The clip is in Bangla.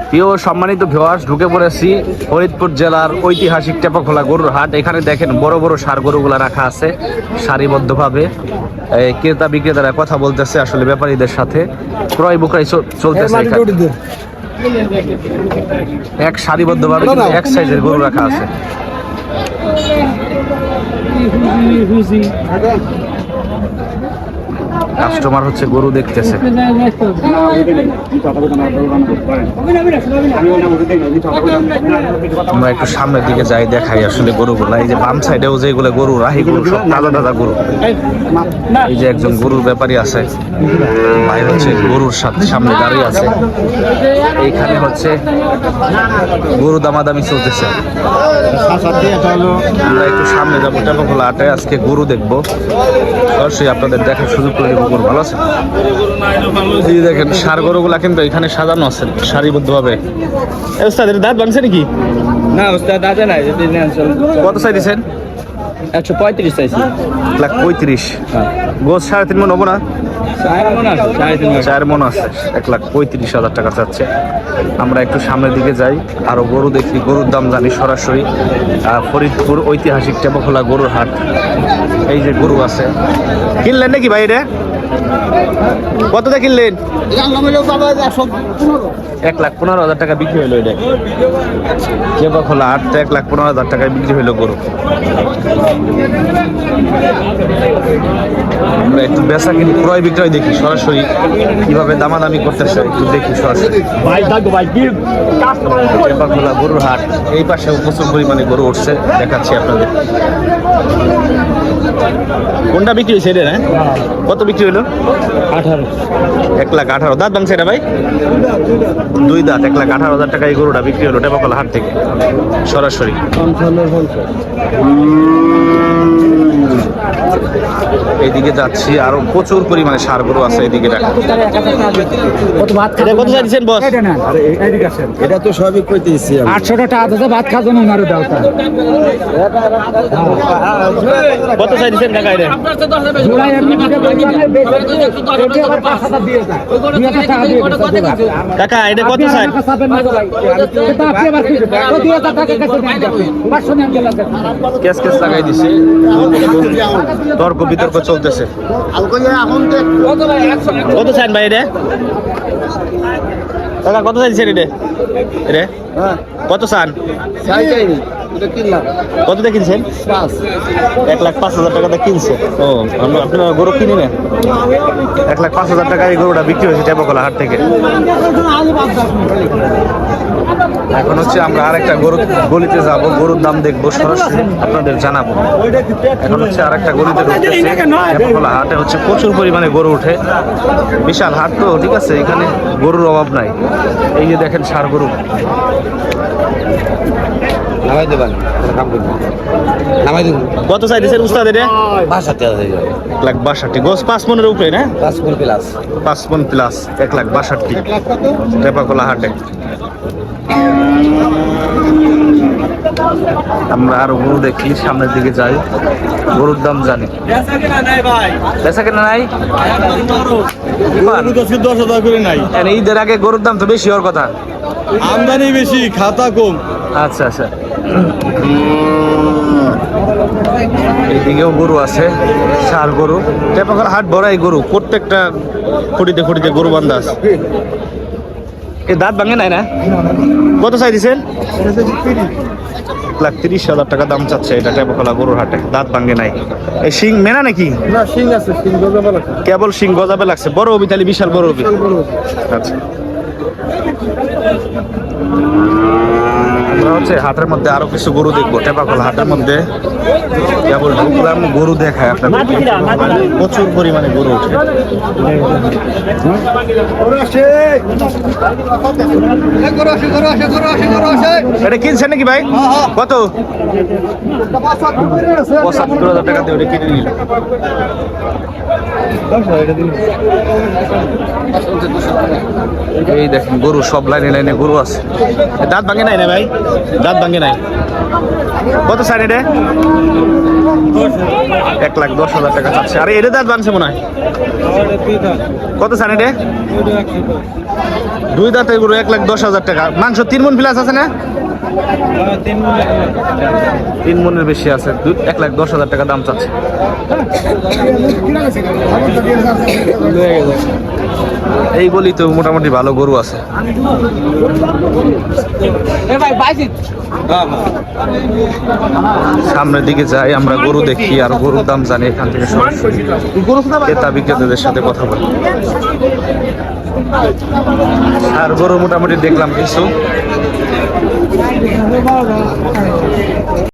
প্রিয় সম্মানিত ভিউয়ার্স, ঢুকে পড়েছি ফরিদপুর জেলার ঐতিহাসিক টেপাখোলা গরুর হাট। এখানে দেখেন বড় বড় ষাঁড় গরুগুলা রাখা আছে সারিবদ্ধভাবে। ক্রেতা বিক্রেতারা কথা বলতেছে আসলে ব্যাপারীদের সাথে, ক্রয় বিক্রয় চলতেছে। এক সারিবদ্ধভাবে এক সাইজের গরু রাখা আছে। কাস্টমার হচ্ছে গরু দেখতেছে। আমরা একটু সামনের দিকে যাই, দেখাই আসলে গরুগুলা। এই যে বাম সাইডেও যেগুলো গরু রাহি গরু, সব তাজা তাজা গরু। এই যে একজন গরুর ব্যাপারী আছে, বাইরে হচ্ছে গরুর সামনে দাঁড়িয়ে আছে। এইখানে হচ্ছে গরু দামাদামি চলতেছে। আমরা একটু সামনে যাবো, টেপাখোলা হাটে আজকে গরু দেখবো, অবশ্যই আপনাদের দেখার সুযোগ করে দেবো। গরু ভালো আছে, এই দেখেন ষাঁড় গরুগুলা কিন্তু এখানে সাজানো আছে সারিবদ্ধভাবে। ওস্তাদের দাঁত ভাঙছে নাকি? না ওস্তাদ দাঁতে নাই। কত চাই দিচ্ছেন? 135 চাইছি। 1,35,000। গোছ 3.5 মন হবো না? 4 মন আছে। 1,35,000 টাকা চাচ্ছে। আমরা একটু সামনের দিকে যাই, আরো গরু দেখি, গরুর দাম জানি সরাসরি। ফরিদপুর ঐতিহাসিক টেপাখোলা গরুর হাট। এই যে গরু আছে, কিনলেন নাকি ভাই? এটা কতটা কিনলেন? 1,15,000 টাকা বিক্রি হইলো। এটা টেপাখোলা হাট, 1,15,000 টাকায় বিক্রি হইলো গরু। আমরা একটু বেচা কিনি, ক্রয় বিক্রয় দেখি সরাসরি কিভাবে দামাদামি করতেছে, একটু দেখি সরাসরি। টেপাখোলা গরুর হাট, এই পাশেও প্রচুর পরিমাণে গরু উঠছে, দেখাচ্ছি আপনাদের। কোনটা বিক্রি হয়েছে এটা? কত বিক্রি হলো? 1,18,000। দাঁত ভাঙছে এটা ভাই? 2 দাঁত। 1,18,000 টাকা এই গরুটা বিক্রি হলো টেপাখোলা হাট থেকে সরাসরি। এইদিকে যাচ্ছি, আরো প্রচুর পরিমাণে ষাঁড় গরু আছে এদিকে রাখা। কত চাইছেন বস? এটা তো সবই কইতেছি 800 টাকা দাদা, ভাত খাবো না মারো দাও। কত চাইছেন কাকা? এটা কাকা এটা কত চাই? কেস কেস লাগাই দিছে, তর্ক বিতর্ক চলতেছে। কত চান ভাই এটা? কাকা কত চাইছেন এটা? এটা কত চান? কতটা কিনছেন? 1,05,000 টাকাটা কিনছে। ও, আপনারা গরু কিনি না? 1,05,000 টাকা এই গরুটা বিক্রি হয়েছে টেপাখোলা হাট থেকে। এখন হচ্ছে আমরা আরেকটা গরু গলিতে যাব, গরুর দাম দেখবো, সরাসরি আপনাদের জানাবো। এখন হচ্ছে আরেকটা গলিতে ঢুকতেছি। টেপাখোলা হাটে হচ্ছে প্রচুর পরিমাণে গরু ওঠে, বিশাল হাট তো, ঠিক আছে, এখানে গরুর অভাব নাই। এই যে দেখেন ষাঁড় গরু। কত চাই দিচ্ছেন উস্তাদ? এটা 1,62,000। গোস 5 মনের উপরে না? 5 মন প্লাস। 5 মন প্লাস, 1,62,000 টেপাখোলা হাটে। আমরা আরো গরু দেখি, সামনের দিকে যাই, গরুর দাম জানি। বেচা কেনা নাই? 10,000 করে নাই। ঈদের আগে গরুর দাম তো বেশি হওয়ার কথা। আমদানি বেশি, খাতা কম। আচ্ছা আচ্ছা। এইদিকেও গরু আছে, ষাঁড় গরু। টেপাখোলা হাট ভরাই গরু, প্রত্যেকটা খুঁটিতে খুঁটিতে গরু বান্ধা আছে। এই দাঁত ভাঙে নাই না? কত চাই দিচ্ছেন? 1,30,000 টাকা দাম চাচ্ছে এটা টেপাখোলা গরুর হাটে। দাঁত ভাঙে নাই। এই শিং মেনা নাকি? না, শিং আছে, শিং গজাবে লাগছে। কেবল শিং গজাবে লাগছে। বড় হবি তাহলে, বিশাল বড় হবি। আচ্ছা, আমরা হচ্ছে হাটের মধ্যে আরো কিছু গরু দেখবো। টেপাখোলা হাটের মধ্যে কেবল ঢুকলাম, গরু দেখায় আপনাদের। প্রচুর পরিমাণে গরু ওঠে। এটা কিনছেন নাকি ভাই? কত? 75,000 টাকা দিয়ে ওটা কিনে নিল। এই দেখেন গরু, সব লাইনে লাইনে গরু আছে। দাঁত ভাঙে নাই না ভাই? দাঁত ভাঙে নাই। কত স্যার এটা? 1,10,000 টাকা চাচ্ছে। আরে এটা দাঁত ভাঙছে মনে হয়। কত স্যার এটা? দুই দাঁতের গরু 1,10,000 টাকা। মাংস 3 মণ প্লাস আছে না? 3 মণের বেশি আছে। 1,10,000 টাকা দাম চাচ্ছে। এই বলি তো মোটামুটি ভালো গরু আছে। সামনের দিকে যাই, আমরা গরু দেখি আর গরুর দাম জানি এখান থেকে সরাসরি ক্রেতা বিক্রেতাদের সাথে কথা বলি। আর গরু মোটামুটি দেখলাম কিছু।